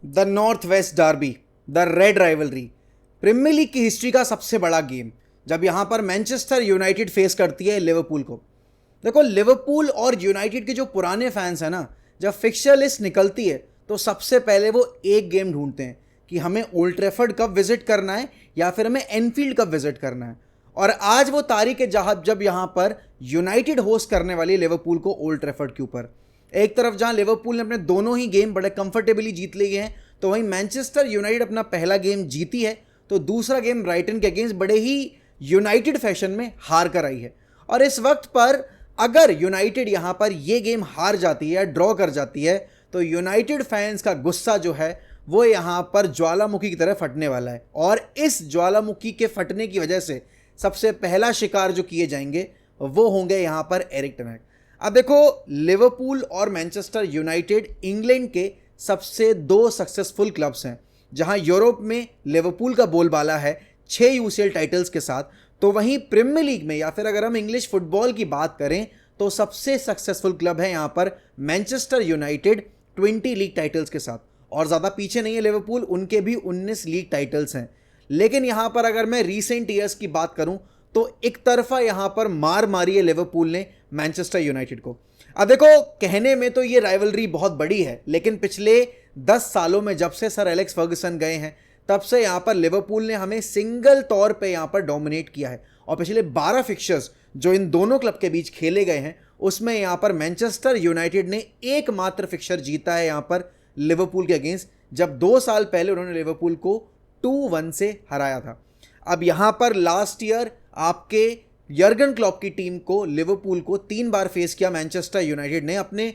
The north west derby, the red rivalry, premier league की history का सबसे बड़ा गेम, जब यहाँ पर मैनचेस्टर यूनाइटेड फेस करती है लिवरपूल को। देखो, लिवरपूल और यूनाइटेड के जो पुराने फैंस हैं ना, जब फिक्सचर लिस्ट निकलती है तो सबसे पहले वो एक गेम ढूंढते हैं कि हमें ओल्ड ट्रैफर्ड कब विजिट करना है या फिर हमें एनफील्ड कब विजिट करना है। और आज वो तारीख है जहाँ जब यहाँ पर यूनाइटेड होस्ट करने वाली है लिवरपूल को ओल्ड ट्रैफर्ड के ऊपर। एक तरफ जहाँ लिवरपूल ने अपने दोनों ही गेम बड़े कंफर्टेबली जीत लिए हैं, तो वहीं मैनचेस्टर यूनाइटेड अपना पहला गेम जीती है, तो दूसरा गेम ब्राइटन के अगेंस्ट बड़े ही यूनाइटेड फैशन में हार कर आई है। और इस वक्त पर अगर यूनाइटेड यहाँ पर ये गेम हार जाती है या ड्रॉ कर जाती है, तो यूनाइटेड फैंस का गुस्सा जो है वो यहाँ पर ज्वालामुखी की तरह फटने वाला है। और इस ज्वालामुखी के फटने की वजह से सबसे पहला शिकार जो किए जाएंगे वो होंगे यहाँ पर एरिक टेन हैग। अब देखो, लिवरपूल और मैनचेस्टर यूनाइटेड इंग्लैंड के सबसे दो सक्सेसफुल क्लब्स हैं, जहां यूरोप में लिवरपूल का बोलबाला है 6 यूसीएल टाइटल्स के साथ, तो वहीं प्रीमियर लीग में या फिर अगर हम इंग्लिश फुटबॉल की बात करें तो सबसे सक्सेसफुल क्लब है यहां पर मैनचेस्टर यूनाइटेड 20 लीग टाइटल्स के साथ। और ज़्यादा पीछे नहीं है लिवरपूल, उनके भी 19 लीग टाइटल्स हैं। लेकिन यहां पर अगर मैं रीसेंट ईयर्स की बात करूं तो एक तरफा यहां पर मार मारी है लिवरपूल ने मैनचेस्टर यूनाइटेड को। अब देखो, कहने में तो ये राइवलरी बहुत बड़ी है, लेकिन पिछले 10 सालों में जब से सर एलेक्स फर्गसन गए हैं तब से यहां पर लिवरपूल ने हमें सिंगल तौर पे यहां पर डोमिनेट किया है। और पिछले 12 फिक्चर्स जो इन दोनों क्लब के बीच खेले गए हैं उसमें यहां पर मैनचेस्टर यूनाइटेड ने एकमात्र फिक्चर जीता है यहां पर लिवरपूल के अगेंस्ट, जब 2 साल पहले उन्होंने लिवरपूल को 2-1 से हराया था। अब यहां पर लास्ट ईयर आपके यर्गन क्लॉप की टीम को लिवरपूल को 3 बार फेस किया मैनचेस्टर यूनाइटेड ने अपने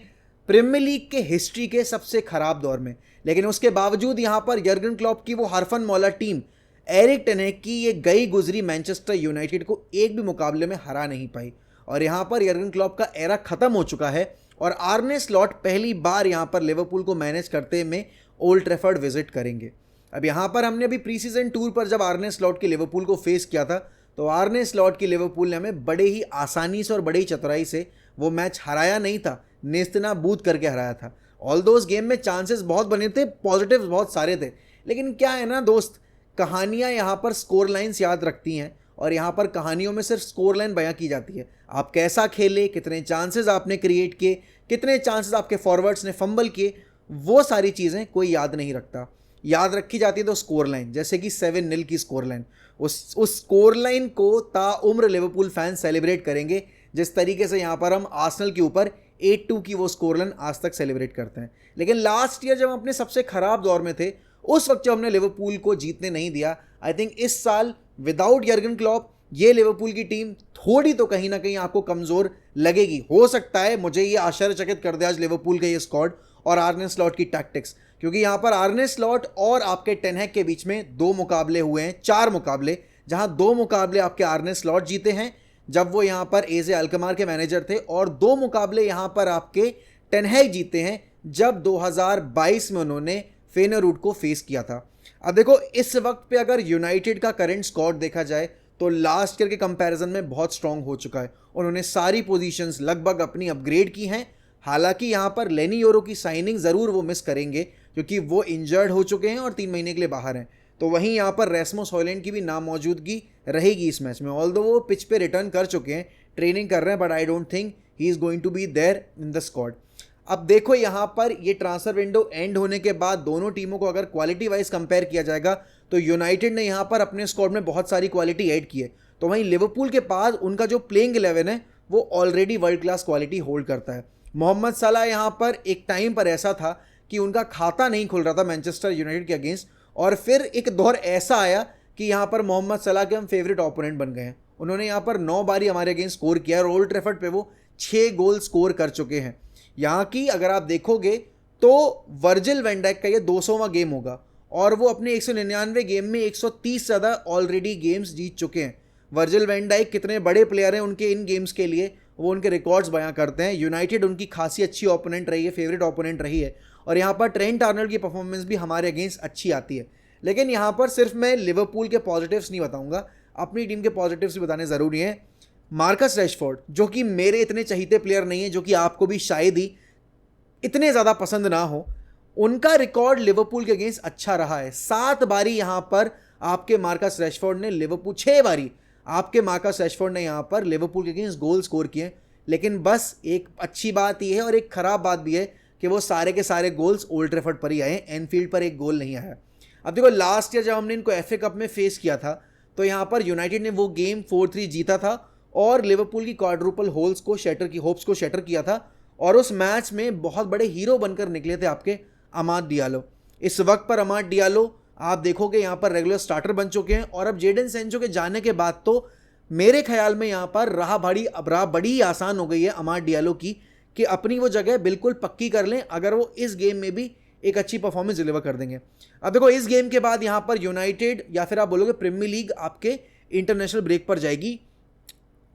प्रीमियर लीग के हिस्ट्री के सबसे खराब दौर में। लेकिन उसके बावजूद यहां पर यर्गन क्लॉप की वो हरफन मौला टीम एरिक टेन हैग की ये गई गुजरी मैनचेस्टर यूनाइटेड को एक भी मुकाबले में हरा नहीं पाई। और यहां पर यर्गन क्लॉप का एरा खत्म हो चुका है और आर्ने स्लॉट पहली बार यहां पर लिवरपूल को मैनेज करते में ओल्ड ट्रैफर्ड विजिट करेंगे। अब यहां पर हमने अभी प्री सीजन टूर पर जब आर्ने स्लॉट की लिवरपूल को फेस किया था, तो आर्ने स्लॉट की लिवरपूल ने हमें बड़े ही आसानी से और बड़ी ही चतुराई से वो मैच हराया नहीं था, नेस्तनाबूद करके हराया था। ऑल दोस गेम में चांसेस बहुत बने थे, पॉजिटिव्स बहुत सारे थे, लेकिन क्या है ना दोस्त, कहानियां यहाँ पर स्कोर लाइन्स याद रखती हैं और यहाँ पर कहानियों में सिर्फ स्कोर लाइन बयां की जाती है। आप कैसा खेले, कितने चांसेस आपने क्रिएट किए, कितने चांसेस आपके फॉरवर्ड्स ने फंबल किए, वो सारी चीज़ें कोई याद नहीं रखता। याद रखी जाती है तो स्कोर लाइन, जैसे कि 7-0 की स्कोर लाइन। उस स्कोर लाइन को ताउम्र लिवरपूल फैंस सेलिब्रेट करेंगे, जिस तरीके से यहाँ पर हम आर्सेनल के ऊपर 8-2 की वो स्कोर लाइन आज तक सेलिब्रेट करते हैं। लेकिन लास्ट ईयर जब हम अपने सबसे खराब दौर में थे, उस वक्त जब हमने लिवरपूल को जीतने नहीं दिया, आई थिंक इस साल विदाउट यर्गन क्लॉप ये लिवरपूल की टीम थोड़ी तो कहीं ना कहीं आपको कमज़ोर लगेगी। हो सकता है मुझे ये आश्चर्यचकित कर दे आज लिवरपूल का ये स्क्वाड और आर्ने स्लॉट की टैक्टिक्स, क्योंकि यहाँ पर आर्ने स्लॉट और आपके टेन हैग के बीच में 2 मुकाबले हुए हैं, 4 मुकाबले, जहाँ 2 मुकाबले आपके आर्ने स्लॉट जीते हैं जब वो यहाँ पर एजे अल्कमार के मैनेजर थे, और 2 मुकाबले यहाँ पर आपके टेन हैग जीते हैं जब 2022 में उन्होंने फेनरूट को फेस किया था। अब देखो, इस वक्त पे अगर यूनाइटेड का करंट स्क्वाड देखा जाए तो लास्ट ईयर के कंपैरिजन में बहुत स्ट्रांग हो चुका है। उन्होंने सारी पोजीशंस लगभग अपनी अपग्रेड की हैं। हालांकि यहाँ पर लेनी योरो की साइनिंग ज़रूर वो मिस करेंगे क्योंकि वो इंजर्ड हो चुके हैं और 3 महीने के लिए बाहर हैं। तो वहीं यहाँ पर रेस्मोस हॉयलैंड की भी नामौजूदगी रहेगी इस मैच में। ऑल्दो वो पिच पे रिटर्न कर चुके हैं, ट्रेनिंग कर रहे हैं, but I don't think he is going to be there in the squad. अब देखो, यहाँ पर ये ट्रांसफर विंडो एंड होने के बाद दोनों टीमों को अगर क्वालिटी वाइज कंपेयर किया जाएगा तो यूनाइटेड ने यहाँ पर अपने स्क्वाड में बहुत सारी क्वालिटी ऐड की है, तो वहीं लिवरपूल के पास उनका जो प्लेइंग 11 है वो already world class quality hold करता है। मोहम्मद सलाह यहाँ पर एक टाइम पर ऐसा था कि उनका खाता नहीं खुल रहा था मैनचेस्टर यूनाइटेड के अगेंस्ट, और फिर एक दौर ऐसा आया कि यहाँ पर मोहम्मद सलाह के हम फेवरेट ओपोनेंट बन गए हैं। उन्होंने यहाँ पर 9 बारी हमारे अगेंस्ट स्कोर किया और ओल्ड ट्रैफर्ड पे वो 6 गोल स्कोर कर चुके हैं। यहाँ की अगर आप देखोगे तो वर्जिल वैन डाइक का ये 200वां गेम होगा और वो अपने 199 गेम में 130 से ज़्यादा ऑलरेडी गेम्स जीत चुके हैं। वर्जिल वैन डाइक कितने बड़े प्लेयर हैं, उनके इन गेम्स के लिए वो उनके रिकॉर्ड्स बयां करते हैं। यूनाइटेड उनकी खासी अच्छी ओपोनेंट रही है, फेवरेट ओपोनेंट रही है, और यहाँ पर ट्रेंट आर्नल्ड की परफॉर्मेंस भी हमारे अगेंस्ट अच्छी आती है। लेकिन यहाँ पर सिर्फ मैं लिवरपूल के पॉजिटिव्स नहीं बताऊंगा, अपनी टीम के पॉजिटिव्स भी बताने ज़रूरी हैं। मार्कस रैशफोर्ड, जो कि मेरे इतने चहीते प्लेयर नहीं है, जो कि आपको भी शायद ही इतने ज़्यादा पसंद ना हो, उनका रिकॉर्ड लिवरपूल के अगेंस्ट अच्छा रहा है। 7 बारी यहां पर आपके मार्कस रैशफोर्ड ने लिवरपूल 6 बारी आपके मार्कस रैशफोर्ड ने यहां पर लिवरपूल के अगेंस्ट गोल स्कोर किए। लेकिन बस एक अच्छी बात यह है और एक खराब बात भी है कि वो सारे के सारे गोल्स ओल्ड ट्रैफर्ड पर ही आए, एनफील्ड पर एक गोल नहीं आया। अब देखो लास्ट ईयर जब हमने इनको एफए कप में फेस किया था तो यहां पर यूनाइटेड ने वो गेम 4-3 जीता था और लिवरपूल की क्वाड्रुपल होप्स को शैटर किया था और उस मैच में बहुत बड़े हीरो बनकर निकले थे आपके अमाद डियालो। इस वक्त पर अमाद डियालो आप देखोगे यहां पर रेगुलर स्टार्टर बन चुके हैं और अब जेडन सेंचो के जाने के बाद तो मेरे ख्याल में यहां पर राह बड़ी आसान हो गई है अमाद डियालो की कि अपनी वो जगह बिल्कुल पक्की कर लें अगर वो इस गेम में भी एक अच्छी परफॉर्मेंस डिलीवर कर देंगे। अब देखो इस गेम के बाद यहां पर यूनाइटेड या फिर आप बोलोगे प्रीमियर लीग आपके इंटरनेशनल ब्रेक पर जाएगी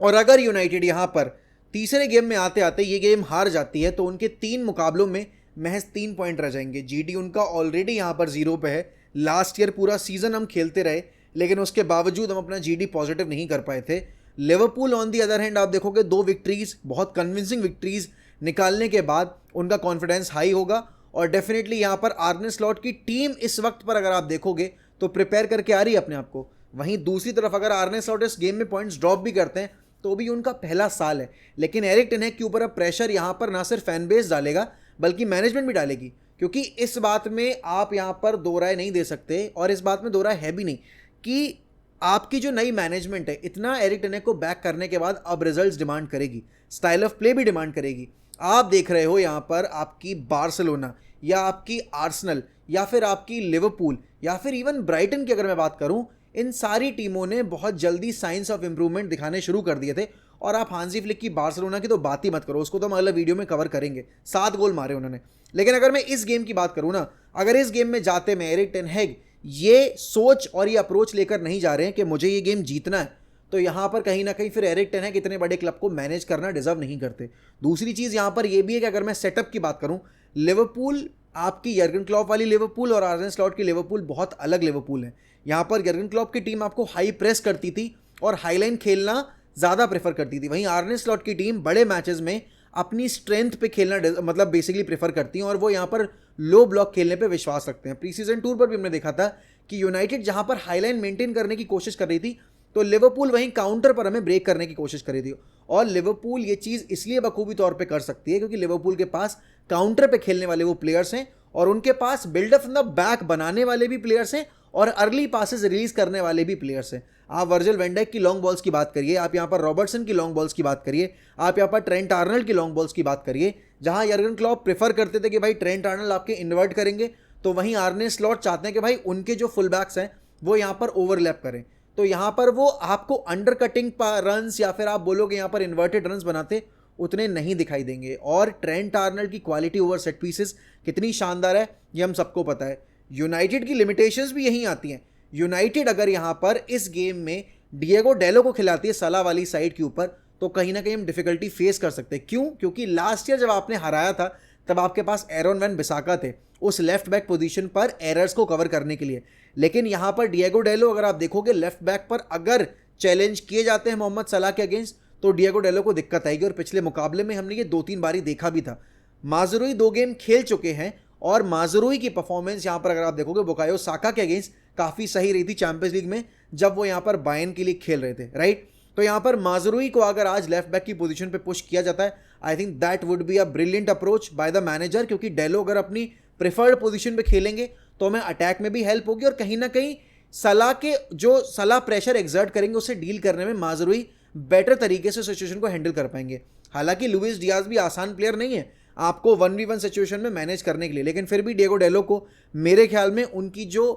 और अगर यूनाइटेड यहां पर तीसरे गेम में आते आते ये गेम हार जाती है तो उनके 3 मुकाबलों में महज 3 पॉइंट रह जाएंगे। जीडी उनका ऑलरेडी यहां पर 0 पे है। लास्ट ईयर पूरा सीजन हम खेलते रहे लेकिन उसके बावजूद हम अपना जीडी पॉजिटिव नहीं कर पाए थे। Liverpool on the other hand आप देखोगे 2 विक्ट्रीज, बहुत कन्विंसिंग विक्ट्रीज निकालने के बाद उनका कॉन्फिडेंस हाई होगा और डेफिनेटली यहां पर आर्ने स्लॉट की टीम इस वक्त पर अगर आप देखोगे तो प्रिपेयर करके आ रही है अपने आप को। वहीं दूसरी तरफ अगर आर्ने स्लॉट इस गेम में पॉइंट्स ड्रॉप भी करते हैं तो भी उनका पहला साल है, लेकिन एरिक टेन हैग के ऊपर अब प्रेशर यहां पर ना सिर्फ फैन बेस डालेगा बल्कि मैनेजमेंट भी डालेगी, क्योंकि इस बात में आप यहां पर दो राय नहीं दे सकते और इस बात में दो राय है भी नहीं कि आपकी जो नई मैनेजमेंट है इतना एरिक टेन हैग को बैक करने के बाद अब रिजल्ट्स डिमांड करेगी, स्टाइल ऑफ प्ले भी डिमांड करेगी। आप देख रहे हो यहां पर आपकी बार्सिलोना या आपकी आर्सेनल या फिर आपकी लिवरपूल या फिर इवन ब्राइटन की अगर मैं बात करूं, इन सारी टीमों ने बहुत जल्दी साइंस ऑफ इंप्रूवमेंट दिखाने शुरू कर दिए थे। और आप हांसी फ्लिक की बार्सिलोना की तो बात ही मत करो, उसको तो हम अगला वीडियो में कवर करेंगे। 7 गोल मारे उन्होंने। लेकिन अगर मैं इस गेम की बात करूं ना, अगर इस गेम में जाते में एरिक टेन हैग ये सोच और ये अप्रोच लेकर नहीं जा रहे हैं कि मुझे ये गेम जीतना है, तो यहां पर कहीं ना कहीं फिर एरिक टेन हैग इतने बड़े क्लब को मैनेज करना डिजर्व नहीं करते। दूसरी चीज यहां पर यह भी है कि अगर मैं सेटअप की बात करूं, लिवरपूल आपकी यर्गन क्लॉप वाली लिवरपूल और आर्ने स्लॉट की लिवरपूल बहुत अलग लिवरपूल है। यहां पर यर्गन क्लॉप की टीम आपको हाई प्रेस करती थी और हाईलाइन खेलना ज़्यादा प्रेफर करती थी, वहीं आर्ने स्लॉट की टीम बड़े मैचेस में अपनी स्ट्रेंथ पे खेलना मतलब बेसिकली प्रेफर करती हैं और वो यहां पर लो ब्लॉक खेलने पे विश्वास रखते हैं। प्री सीजन टूर पर भी हमने देखा था कि यूनाइटेड जहां पर हाईलाइन मेंटेन करने की कोशिश कर रही थी तो लिवरपूल वहीं काउंटर पर हमें ब्रेक करने की कोशिश कर रही थी। और लिवरपूल ये चीज़ इसलिए बखूबी तौर पे कर सकती है क्योंकि लिवरपूल के पास काउंटर पे खेलने वाले वो प्लेयर्स हैं और उनके पास बिल्डअप इन द बैक बनाने वाले भी प्लेयर्स हैं और अर्ली पासेस रिलीज करने वाले भी प्लेयर्स हैं। आप वर्जिल वैन डाइक की लॉन्ग बॉल्स की बात करिए, आप यहाँ पर रॉबर्टसन की लॉन्ग बॉल्स की बात करिए, आप यहाँ पर ट्रेंट आर्नल्ड की लॉन्ग बॉल्स की बात करिए। जहां यर्गन क्लॉप प्रेफर करते थे कि भाई ट्रेंट आर्नल्ड आपके इन्वर्ट करेंगे, तो वहीं आर्ने स्लॉट चाहते हैं कि भाई उनके जो फुल बैक्स हैं वो यहाँ पर ओवरलैप करें। तो यहाँ पर वो आपको अंडर कटिंग रन्स या फिर आप बोलोगे यहाँ पर इन्वर्टेड रन्स बनाते उतने नहीं दिखाई देंगे। और ट्रेंट आर्नल्ड की क्वालिटी ओवर सेट पीसेस कितनी शानदार है ये हम सबको पता है। यूनाइटेड की लिमिटेशंस भी यहीं आती हैं। यूनाइटेड अगर यहाँ पर इस गेम में डिएगो डेलो को खिलाती है सलाह वाली साइड के ऊपर तो कहीं ना कहीं हम डिफिकल्टी फेस कर सकते हैं। क्यों? क्योंकि लास्ट ईयर जब आपने हराया था तब आपके पास एरोन वैन बिसाका थे उस लेफ्ट बैक पोजीशन पर एरर्स को कवर करने के लिए। लेकिन यहां पर डिएगो डेलो अगर आप देखोगे लेफ्ट बैक पर अगर चैलेंज किए जाते हैं मोहम्मद सलाह के अगेंस्ट तो डिएगो डेलो को दिक्कत आएगी। और पिछले मुकाबले में हमने ये 2-3 बारी देखा भी था। माज़रूई 2 गेम खेल चुके हैं और माज़रूई की परफॉर्मेंस यहां पर अगर आप देखोगे बुकायो साका के अगेंस्ट काफी सही रही थी चैंपियंस लीग में जब वो यहां पर बायर्न के लिए खेल रहे थे, राइट। तो यहां पर माज़रूई को अगर आज लेफ्ट बैक की पोजीशन पे पुश किया जाता है, I think that would be a brilliant approach by the manager, क्योंकि डेलो अगर अपनी प्रेफर्ड पोजीशन पे खेलेंगे तो हमें अटैक में भी हेल्प होगी और कहीं ना कहीं सलाह प्रेशर एक्सर्ट करेंगे उससे डील करने में माज़रूई बेटर तरीके से सिचुएशन को हैंडल कर पाएंगे। हालांकि लुइस डियाज भी आसान प्लेयर नहीं है आपको 1v1 सिचुएशन में मैनेज करने के लिए, लेकिन फिर भी डिएगो डेलो को मेरे ख्याल में उनकी जो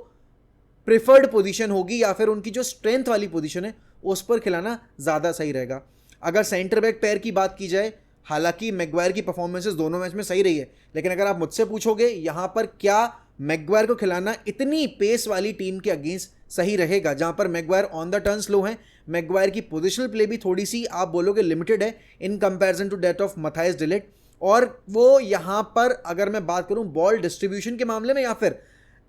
प्रेफर्ड पोजीशन होगी या फिर उनकी जो स्ट्रेंथ वाली पोजीशन है उस पर खिलाना ज़्यादा सही रहेगा। अगर सेंटर बैक पेयर की बात की जाए, हालांकि मैगवायर की परफॉर्मेंसेस दोनों मैच में सही रही है, लेकिन अगर आप मुझसे पूछोगे यहाँ पर क्या मैगवायर को खिलाना इतनी पेस वाली टीम के अगेंस्ट सही रहेगा जहां पर Maguire on the turn slow है, मैगवायर की पोजिशनल प्ले भी थोड़ी सी आप बोलोगे लिमिटेड है in comparison to that of Matthijs de Ligt, और वो यहाँ पर अगर मैं बात करूं बॉल डिस्ट्रीब्यूशन के मामले में या फिर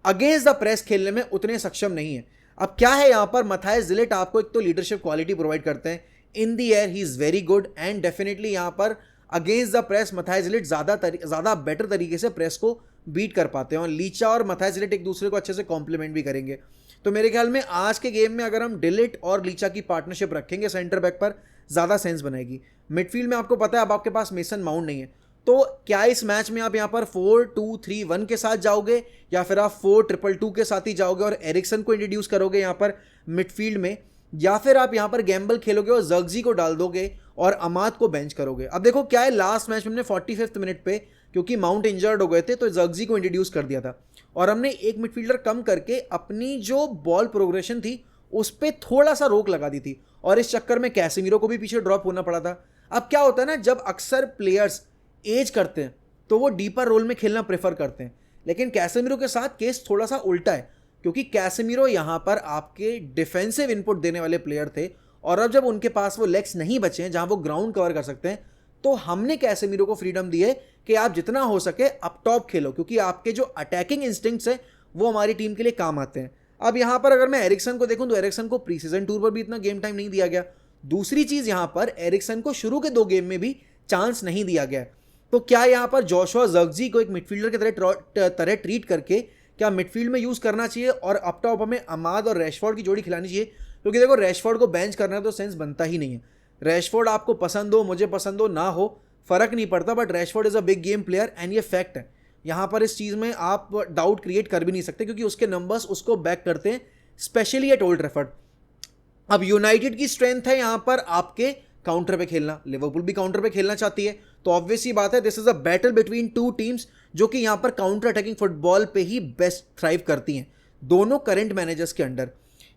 अगेंस्ट द प्रेस खेलने में उतने सक्षम नहीं है। अब क्या है यहाँ पर मैथाइस डे लिट आपको एक तो लीडरशिप क्वालिटी प्रोवाइड करते हैं, in the air he is very good and definitely यहाँ पर against the press Matthijs de Ligt ज़्यादा बेटर तरीके से प्रेस को बीट कर पाते हैं, और लीचा और मैथाइस डिलिट एक दूसरे को अच्छे से कॉम्प्लीमेंट भी करेंगे। तो मेरे ख्याल में आज के गेम में अगर हम डिलिट और लीचा की पार्टनरशिप रखेंगे सेंटर बैक पर, ज़्यादा सेंस बनेगी। मिडफील्ड में आपको पता है अब आपके पास मेसन माउंट नहीं है, तो क्या इस मैच में आप यहाँ पर 4-2-3-1 के साथ जाओगे या फिर आप 4-2-2 के साथ ही जाओगे और एरिक्सन को इंट्रोड्यूस करोगे यहाँ पर मिडफील्ड में, या फिर आप यहाँ पर गैम्बल खेलोगे और जर्गजी को डाल दोगे और अमाद को बेंच करोगे। अब देखो क्या है, लास्ट मैच में हमने 45वें मिनट पे क्योंकि माउंट इंजर्ड हो गए थे तो जर्गजी को इंट्रोड्यूस कर दिया था और हमने एक मिडफील्डर कम करके अपनी जो बॉल प्रोग्रेशन थी उस पर थोड़ा सा रोक लगा दी थी, और इस चक्कर में कैसेमीरो को भी पीछे ड्रॉप होना पड़ा था। अब क्या होता है ना, जब अक्सर प्लेयर्स एज करते हैं तो वो डीपर रोल में खेलना प्रेफर करते हैं, लेकिन कैसेमीरो के साथ केस थोड़ा सा उल्टा है, क्योंकि कैसेमीरो यहाँ पर आपके डिफेंसिव इनपुट देने वाले प्लेयर थे, और अब जब उनके पास वो लेग्स नहीं बचे हैं जहाँ वो ग्राउंड कवर कर सकते हैं, तो हमने कैसेमीरो को फ्रीडम दी है कि आप जितना हो सके अप टॉप खेलो, क्योंकि आपके जो अटैकिंग इंस्टिंक्ट्स है वो हमारी टीम के लिए काम आते हैं। अब यहाँ पर अगर मैं एरिक्सन को देखूं तो एरिक्सन को प्री सीजन टूर पर भी इतना गेम टाइम नहीं दिया गया। दूसरी चीज यहाँ पर एरिक्सन को शुरू के 2 गेम में भी चांस नहीं दिया गया। तो क्या यहाँ पर जोशुआ जर्गजी को एक मिडफील्डर की तरह ट्रीट करके क्या मिडफील्ड में यूज करना चाहिए और अप टॉप हमें अमाद और रैशफोर्ड की जोड़ी खिलानी चाहिए? क्योंकि देखो रैशफोर्ड को बेंच करना तो सेंस बनता ही नहीं है। रैशफोर्ड आपको पसंद हो, मुझे पसंद हो ना हो, फर्क नहीं पड़ता, but Rashford is a big game player and ये फैक्ट है। यहाँ पर इस चीज़ में आप डाउट क्रिएट कर भी नहीं सकते क्योंकि उसके नंबर्स उसको बैक करते हैं, स्पेशली एट ओल्ड ट्रैफर्ड। अब यूनाइटेड की स्ट्रेंथ है यहाँ पर आपके काउंटर पे खेलना, लिवरपूल भी काउंटर पे खेलना चाहती है, तो ऑब्वियस ही बात है this is a battle between 2 teams जो कि यहाँ पर काउंटर अटैकिंग फुटबॉल पे ही बेस्ट थ्राइव करती हैं, दोनों करंट मैनेजर्स के अंडर।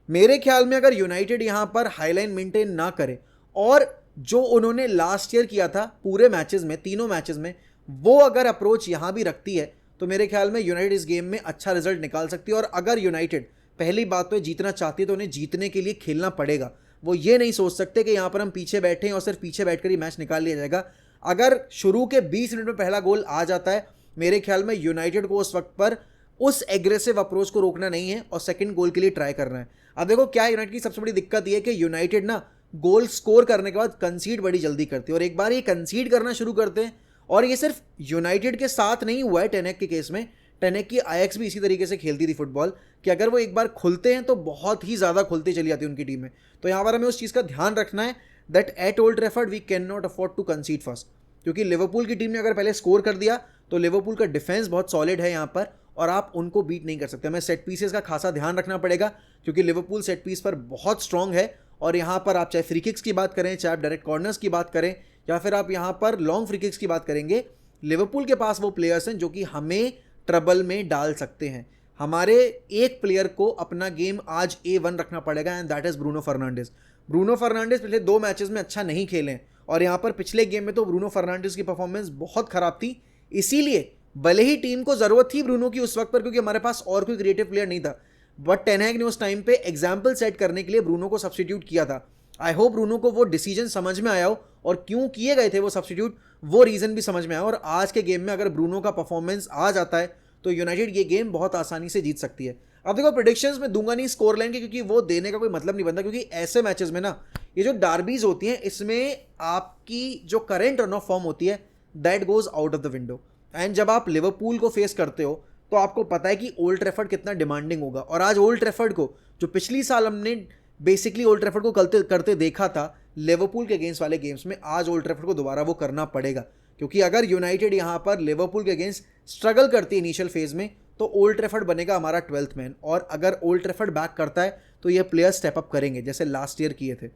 मेरे ख्याल में अगर यूनाइटेड यहाँ पर हाईलाइन मेंटेन ना करे और जो उन्होंने लास्ट ईयर किया था पूरे मैचेस में, तीनों मैचेस में, वो अगर अप्रोच यहाँ भी रखती है तो मेरे ख्याल में यूनाइटेड इस गेम में अच्छा रिजल्ट निकाल सकती है। और अगर यूनाइटेड पहली बात तो जीतना चाहती है तो उन्हें जीतने के लिए खेलना पड़ेगा। वो ये नहीं सोच सकते कि यहाँ पर हम पीछे बैठे हैं और सिर्फ पीछे बैठकर ही मैच निकाल लिया जाएगा। अगर शुरू के 20 मिनट में पहला गोल आ जाता है, मेरे ख्याल में यूनाइटेड को उस वक्त पर उस एग्रेसिव अप्रोच को रोकना नहीं है और सेकंड गोल के लिए ट्राई करना है। अब देखो क्या यूनाइटेड की सबसे बड़ी दिक्कत ये है कि यूनाइटेड ना गोल स्कोर करने के बाद कंसीड बड़ी जल्दी करती है, और एक बार ये कंसीड करना शुरू करते हैं, और ये सिर्फ यूनाइटेड के साथ नहीं हुआ है, टेनेक के केस में, टेनेक की आयक्स भी इसी तरीके से खेलती थी फुटबॉल कि अगर वो एक बार खुलते हैं तो बहुत ही ज़्यादा खुलती चली जाती है उनकी टीम में। तो यहाँ पर हमें उस चीज़ का ध्यान रखना है that at Old Trafford we can not afford to concede first, क्योंकि लिवरपूल की टीम ने अगर पहले स्कोर कर दिया तो लिवरपूल का डिफेंस बहुत सॉलिड है यहाँ पर और आप उनको बीट नहीं कर सकते। हमें सेट पीसेस का खासा ध्यान रखना पड़ेगा क्योंकि लिवरपूल सेट पीस पर बहुत स्ट्रांग है, और यहाँ पर आप चाहे फ्री किक्स की बात करें, चाहे आप डायरेक्ट कॉर्नर्स की बात करें, या फिर आप यहाँ पर लॉन्ग फ्री किक्स की बात करेंगे, लिवरपूल के पास वो प्लेयर्स हैं जो कि हमें ट्रबल में डाल सकते हैं। हमारे एक प्लेयर को अपना गेम आज A1 रखना पड़ेगा and that is Bruno Fernandes. Bruno Fernandes पिछले 2 मैचेस में अच्छा नहीं खेले और यहाँ पर पिछले गेम में तो ब्रूनो फर्नांडिस की परफॉर्मेंस बहुत खराब थी, इसीलिए भले ही टीम को ज़रूरत थी ब्रूनो की उस वक्त पर क्योंकि हमारे पास और कोई क्रिएटिव प्लेयर नहीं था, बट टेन हैग ने उस टाइम पे एग्जाम्पल सेट करने के लिए ब्रूनो को सब्स्टिट्यूट किया था। आई होप ब्रूनो को वो डिसीजन समझ में आया हो और क्यों किए गए थे वो सब्स्टिट्यूट, वो रीज़न भी समझ में आया। और आज के गेम में अगर ब्रूनो का परफॉर्मेंस आ जाता है तो यूनाइटेड ये गेम बहुत आसानी से जीत सकती है। अब देखो प्रेडिक्शंस में दूंगा नहीं स्कोर लाइन के क्योंकि वो देने का कोई मतलब नहीं बनता, क्योंकि ऐसे मैचेस में ना ये जो डार्बीज होती हैं इसमें आपकी जो करंट रन ऑफ फॉर्म होती है that goes out of the window. And जब आप लिवरपूल को फेस करते हो तो आपको पता है कि ओल्ड ट्रैफर्ड कितना डिमांडिंग होगा, और आज ओल्ड ट्रैफर्ड को जो पिछली साल हमने बेसिकली ओल्ड ट्रैफर्ड को करते देखा था लिवरपूल के अगेंस्ट वाले गेम्स में, आज ओल्ड ट्रैफर्ड को दोबारा वो करना पड़ेगा। क्योंकि अगर यूनाइटेड यहाँ पर लिवरपूल के अगेंस्ट स्ट्रगल करती है इनिशियल फेज में तो ओल्ड ट्रैफर्ड बनेगा हमारा 12th मैन, और अगर ओल्ड ट्रैफर्ड बैक करता है तो ये प्लेयर्स स्टेप अप करेंगे जैसे लास्ट ईयर किए थे।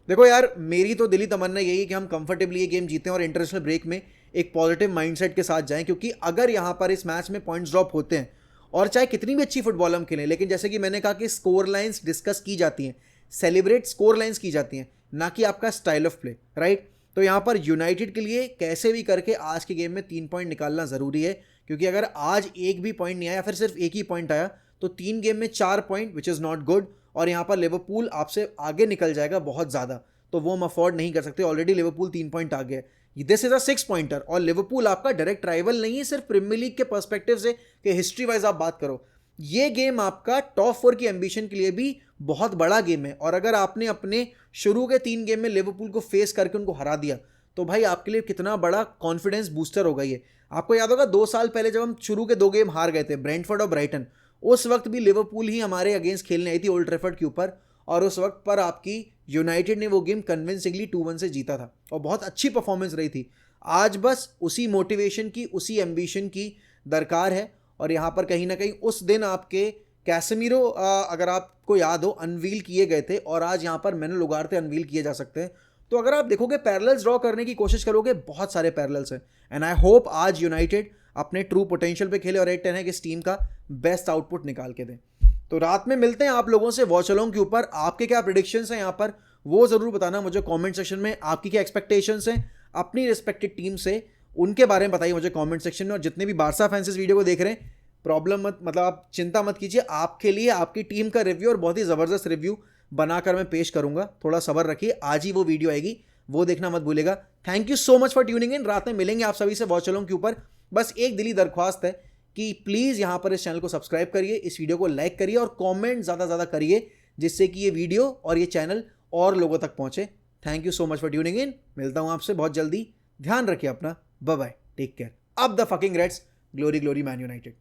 देखो यार मेरी तो दिली तमन्ना यही है कि हम कंफर्टेबली ये गेम जीतें और इंटरनेशनल ब्रेक में एक पॉजिटिव माइंडसेट के साथ जाएं, क्योंकि अगर यहाँ पर इस मैच में पॉइंट्स ड्रॉप होते हैं और चाहे कितनी भी अच्छी फुटबॉल हम खेलें, लेकिन जैसे कि मैंने कहा कि स्कोर लाइन्स डिस्कस की जाती हैं, सेलिब्रेट स्कोर लाइन्स की जाती हैं, ना कि आपका स्टाइल ऑफ प्ले, राइट। तो यहाँ पर यूनाइटेड के लिए कैसे भी करके आज के गेम में 3 पॉइंट निकालना ज़रूरी है, क्योंकि अगर आज एक भी पॉइंट नहीं आया, फिर सिर्फ एक ही पॉइंट आया तो 3 गेम में 4 point which is not good, और यहाँ पर लिवरपूल आपसे आगे निकल जाएगा बहुत ज़्यादा, तो वो हम अफोर्ड नहीं कर सकते। ऑलरेडी लिवरपूल 3 पॉइंट आ गया, दिस इज अ 6 पॉइंटर, और लिवरपूल आपका डायरेक्ट राइवल नहीं है सिर्फ प्रीमियर लीग के पर्सपेक्टिव से कि हिस्ट्री वाइज आप बात करो, ये गेम आपका टॉप 4 की एम्बिशन के लिए भी बहुत बड़ा गेम है। और अगर आपने अपने शुरू के 3 गेम में लिवरपूल को फेस करके उनको हरा दिया तो भाई आपके लिए कितना बड़ा कॉन्फिडेंस बूस्टर होगा ये। आपको याद होगा 2 साल पहले जब हम शुरू के 2 गेम हार गए थे, ब्रेंटफोर्ड और ब्राइटन, उस वक्त भी लिवरपूल ही हमारे अगेंस्ट खेलने आई थी ओल्ड ट्रैफर्ड के ऊपर, और उस वक्त पर आपकी यूनाइटेड ने वो गेम कन्विंसिंगली 2-1 से जीता था और बहुत अच्छी परफॉर्मेंस रही थी। आज बस उसी मोटिवेशन की, उसी एम्बिशन की दरकार है। और यहाँ पर कहीं ना कहीं उस दिन आपके कैसेमीरो अगर आपको याद हो अनवील किए गए थे, और आज यहाँ पर मैनुअल उगारते अनवील किए जा सकते हैं। तो अगर आप देखोगे पैरेलल्स ड्रॉ करने की कोशिश करोगे, बहुत सारे पैरेलल्स हैं। एंड आई होप आज यूनाइटेड अपने ट्रू पोटेंशियल पे खेले और एरिक टेन हैग इस टीम का बेस्ट आउटपुट निकाल के दें। तो रात में मिलते हैं आप लोगों से वॉच अलोंग के ऊपर। आपके क्या प्रेडिक्शंस हैं यहाँ पर वो जरूर बताना मुझे कमेंट सेक्शन में। आपकी क्या एक्सपेक्टेशंस हैं अपनी रिस्पेक्टेड टीम से, उनके बारे में बताइए मुझे कमेंट सेक्शन में। और जितने भी बारसा फैंस इस वीडियो को देख रहे हैं, प्रॉब्लम मत, मतलब आप चिंता मत कीजिए, आपके लिए आपकी टीम का रिव्यू और बहुत ही ज़बरदस्त रिव्यू बनाकर मैं पेश करूंगा। थोड़ा सब्र रखिए, आज ही वो वीडियो आएगी, वो देखना मत भूलेगा। Thank you so much for tuning इन। रात में मिलेंगे आप सभी से वॉच अलोंग के ऊपर। बस एक दिली दरख्वास्त है कि प्लीज़ यहाँ पर इस चैनल को सब्सक्राइब करिए, इस वीडियो को लाइक करिए और कमेंट ज़्यादा ज़्यादा करिए, जिससे कि ये वीडियो और ये चैनल और लोगों तक पहुँचे। Thank you so much for tuning in. मिलता हूँ आपसे बहुत जल्दी। ध्यान रखिए अपना। Bye bye, take care. Up the fucking Reds, glory glory Man United.